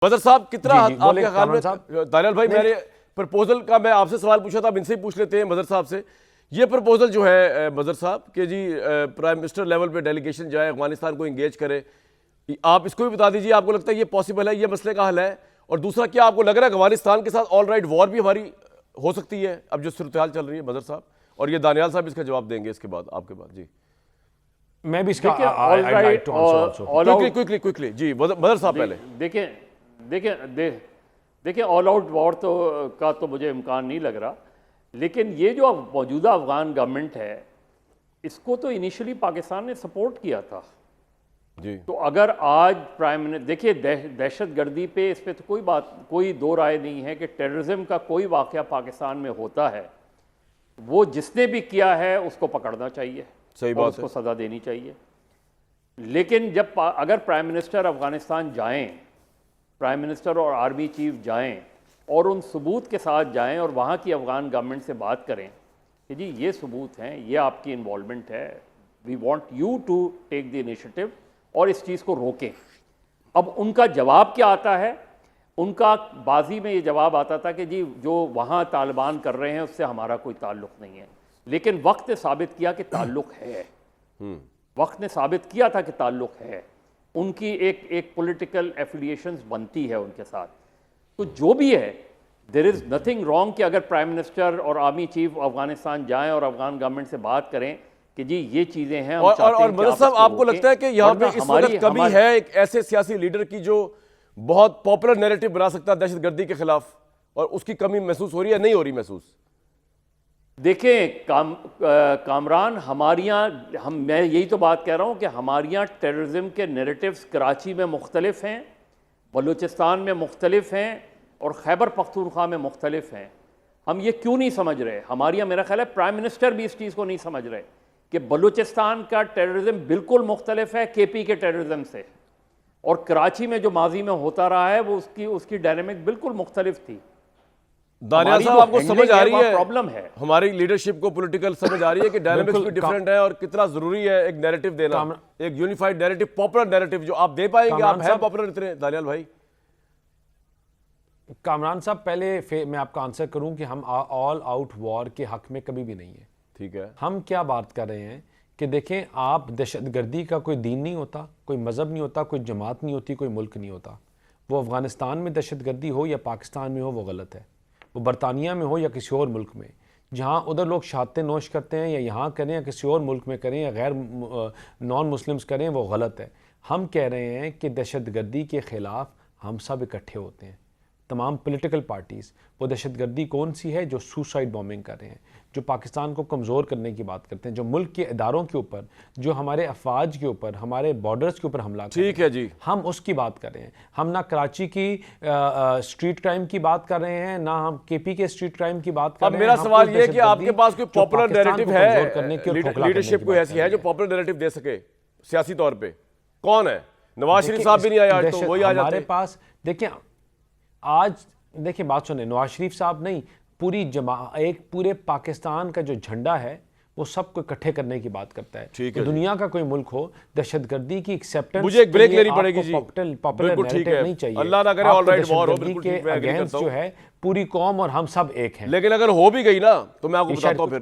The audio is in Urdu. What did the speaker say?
مظہر صاحب کتنا آپ کے خیال میں دانیال بھائی میں نے پرپوزل کا میں آپ سے سوال پوچھا تھا، اب ان سے ہی پوچھ لیتے ہیں مظہر صاحب سے. یہ پرپوزل جو ہے مظہر صاحب کہ جی پرائم منسٹر لیول پہ ڈیلیگیشن جائے افغانستان کو انگیج کرے، آپ اس کو بھی بتا دیجیے آپ کو لگتا ہے یہ پاسبل ہے، یہ مسئلے کا حل ہے؟ اور دوسرا کیا آپ کو لگ رہا ہے افغانستان کے ساتھ آل رائٹ وار بھی ہماری ہو سکتی ہے اب جو صورتحال چل رہی ہے مظہر صاحب؟ اور یہ دانیال صاحب اس کا جواب دیں گے اس کے بعد آپ کے بعد. جی میں بھی اس کا کوئکلی جی مظہر صاحب پہلے. دیکھیں آل آؤٹ وار کا تو مجھے امکان نہیں لگ رہا، لیکن یہ جو موجودہ افغان گورنمنٹ ہے اس کو تو انیشلی پاکستان نے سپورٹ کیا تھا. جی تو اگر آج پرائم منسٹر دیکھیے دہشت گردی پہ اس پہ تو کوئی دو رائے نہیں ہے کہ ٹیررزم کا کوئی واقعہ پاکستان میں ہوتا ہے وہ جس نے بھی کیا ہے اس کو پکڑنا چاہیے، صحیح اور بات اس ہے. کو سزا دینی چاہیے. لیکن اگر پرائم منسٹر افغانستان جائیں، پرائم منسٹر اور آرمی چیف جائیں اور ان ثبوت کے ساتھ جائیں اور وہاں کی افغان گورنمنٹ سے بات کریں کہ جی یہ ثبوت ہیں، یہ آپ کی انوالومنٹ ہے، we want you to take the initiative اور اس چیز کو روکیں. اب ان کا جواب کیا آتا ہے؟ ان کا بازی میں یہ جواب آتا تھا کہ جی جو وہاں طالبان کر رہے ہیں اس سے ہمارا کوئی تعلق نہیں ہے. لیکن وقت نے ثابت کیا کہ تعلق ہے، وقت نے ثابت کیا تھا کہ تعلق ہے، ان کی ایک پولیٹیکل ایفیلیشنز بنتی ہے ان کے ساتھ. تو جو بھی ہے دیر از نتھنگ رانگ کہ اگر پرائم منسٹر اور آرمی چیف افغانستان جائیں اور افغان گورنمنٹ سے بات کریں کہ جی یہ چیزیں ہیں. اور مظہر صاحب آپ کو لگتا ہے کہ یہاں پہ اس وقت کمی ہے ایک ایسے سیاسی لیڈر کی جو بہت پاپولر نیریٹو بنا سکتا ہے دہشت گردی کے خلاف، اور اس کی کمی محسوس ہو رہی ہے نہیں ہو رہی محسوس؟ دیکھیں کامران، میں یہی تو بات کہہ رہا ہوں کہ ہماریاں ٹیررزم کے نیریٹیوز کراچی میں مختلف ہیں، بلوچستان میں مختلف ہیں اور خیبر پختونخوا میں مختلف ہیں. ہم یہ کیوں نہیں سمجھ رہے؟ ہماریاں میرا خیال ہے پرائم منسٹر بھی اس چیز کو نہیں سمجھ رہے کہ بلوچستان کا ٹیررزم بالکل مختلف ہے کے پی کے ٹیررزم سے، اور کراچی میں جو ماضی میں ہوتا رہا ہے وہ اس کی ڈائنامک بالکل مختلف تھی. دانیال صاحب آپ کو سمجھ آ رہی ہے پرابلم ہے ہماری لیڈرشپ کو پولیٹیکل سمجھ آ رہی ہے کہ ڈائنامکس بھی ڈیفرنٹ ہے اور کتنا ضروری ہے ایک نیریٹو دینا، ایک یونیفائڈ نیریٹو، پاپولر نیریٹو جو آپ دے پائیں گے؟ آپ ہیں پاپولر اتنے دانیال بھائی؟ کامران صاحب پہلے میں آپ کا آنسر کروں کہ ہم آل آؤٹ وار کے حق میں کبھی بھی نہیں ہیں. ٹھیک ہے. ہم کیا بات کر رہے ہیں کہ دیکھیں آپ دہشت گردی کا کوئی دین نہیں ہوتا، کوئی مذہب نہیں ہوتا، کوئی جماعت نہیں ہوتی، کوئی ملک نہیں ہوتا. وہ افغانستان میں دہشت گردی ہو یا پاکستان میں ہو وہ غلط ہے، وہ برطانیہ میں ہو یا کسی اور ملک میں، جہاں ادھر لوگ شہادتیں نوش کرتے ہیں یا یہاں کریں یا کسی اور ملک میں کریں یا غیر نان مسلمز کریں وہ غلط ہے. ہم کہہ رہے ہیں کہ دہشت گردی کے خلاف ہم سب اکٹھے ہوتے ہیں، تمام پولیٹیکل پارٹیز. وہ دہشت گردی کون سی ہے؟ جو سوسائڈ بومبنگ کر رہے ہیں، جو پاکستان کو کمزور کرنے کی بات کرتے ہیں، جو ملک کے اداروں کے اوپر، جو ہمارے افواج کے اوپر، ہمارے بارڈرز کے اوپر حملہ کر رہے ہیں. ٹھیک ہے جی، ہم اس کی بات کر رہے ہیں. ہم نہ کراچی کی اسٹریٹ کرائم کی بات کر رہے ہیں، نہ ہم کے پی کے اسٹریٹ کرائم کی بات کر رہے ہیں. اب میرا سوال یہ کہ آپ کے پاس کوئی پاپولر نیریٹو ہے، لیڈرشپ کوئی ایسی ہے جو پاپولر نیریٹو دے سکے سیاسی طور پہ؟ کون ہے؟ نواز شریف صاحب بھی نہیں آئے آج تو وہی آ جاتے. ہمارے پاس دیکھیں بات سنیں، نواز شریف صاحب نہیں، پورے پاکستان کا جو جھنڈا ہے وہ سب کو اکٹھے کرنے کی بات کرتا ہے. دنیا کا کوئی ملک ہو دہشت گردی کی ایکسیپٹنس، مجھے ایک بریک لینی پڑے گی جی، پاپولر نیریٹو نہیں چاہیے. اللہ نہ کرے آل رائٹ وار ہو، بالکل کے اگینسٹ جو ہے پوری قوم اور ہم سب ایک ہیں. لیکن اگر ہو بھی گئی نا تو میں آپ کو بتاتا ہوں پھر